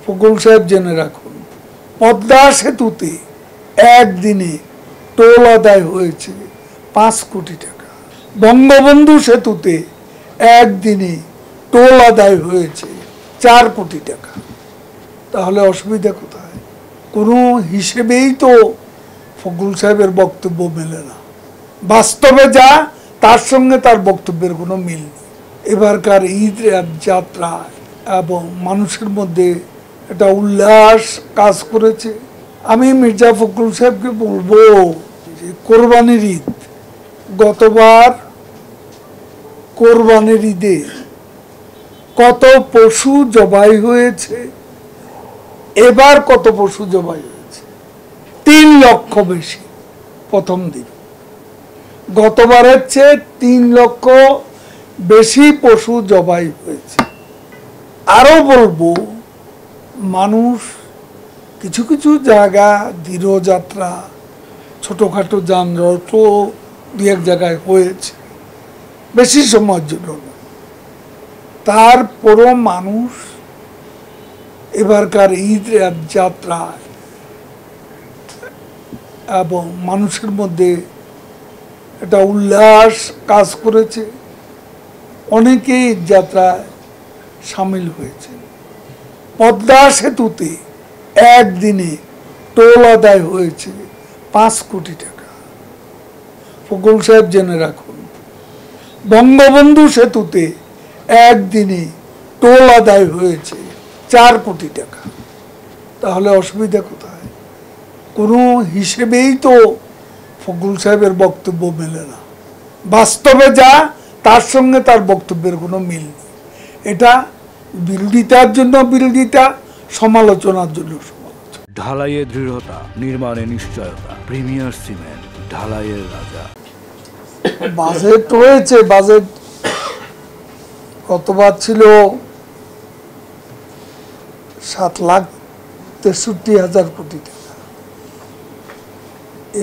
ফখরুল সাহেব জেনে রাখুন, পদ্মা সেতুতে একদিনে টোল আদায় হয়েছে 5 কোটি টাকা। বঙ্গবন্ধু সেতুতে একদিনে টোল আদায় হয়েছে 4 কোটি টাকা। তাহলে অসুবিধা কোথায়? কোনো হিসেবেই তো ফখরুল সাহেবের বক্তব্য মেলে না। বাস্তবে যা, তার সঙ্গে তার বক্তব্যের কোনো মিল নেই। এবারকার ঈদ যাত্রা এবং মানুষের মধ্যে একটা উল্লাস কাজ করেছে। আমি মির্জা ফখরুল সাহেবকে বলবো যে কোরবানির ঈদ, গতবার কোরবানির ঈদে কত পশু জবাই হয়েছে, এবার কত পশু জবাই হয়েছে? 3 লক্ষ বেশি প্রথম দিন। গতবারের চেয়ে 3 লক্ষ বেশি পশু জবাই হয়েছে। আরো বলবো, মানুষ কিছু কিছু জায়গা দৃঢ় যাত্রা, ছোটখাটো যানজট 2-1 জায়গায় হয়েছে, বেশি সময়ের জন্য না। তারপরও মানুষ এবারকার ঈদ যাত্রায় এবং মানুষের মধ্যে একটা উল্লাস কাজ করেছে। অনেকেই ঈদ যাত্রায় সামিল হয়েছে। পদ্মা সেতুতে একদিনে টোল আদায় হয়েছে 5 কোটি টাকা। ফখরুল সাহেব জেনে রাখুন, বঙ্গবন্ধু সেতুতে একদিনে টোল আদায় হয়েছে 4 কোটি টাকা। তাহলে অসুবিধা কোথায়? কোনো হিসেবেই তো ফখরুল সাহেবের বক্তব্য মেলে না। বাস্তবে যা, তার সঙ্গে তার বক্তব্যের কোনো মিল নেই। এটা বিরোধিতার জন্য বিরোধিতা, সমালোচনার জন্য সমালোচনা। ঢালাইয়ে দৃঢ়তা, নির্মাণে নিশ্চয়তা, প্রিমিয়ার সিমেন্ট, ঢালাইয়ের রাজা। বাজেট হয়েছে, বাজেট কতবার ছিল? 7,63,000 কোটি টাকা।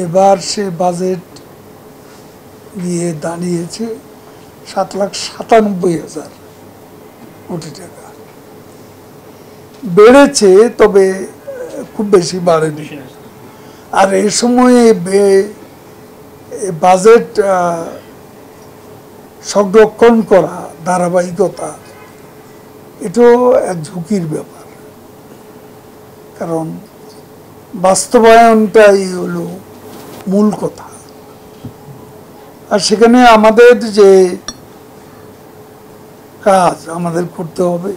এবার সে বাজেট নিয়ে দাঁড়িয়েছে 7,97,000 কোটি টাকা। বেড়েছে, তবে খুব বেশি বাড়েনি। আর এই সময়ে বাজেট সংরক্ষণ করা, ধারাবাহিকতা, এটাও এক ঝুঁকির ব্যাপার। কারণ বাস্তবায়নটাই হলো মূল কথা। আর সেখানে আমাদের যে কাজ আমাদের করতে হবে,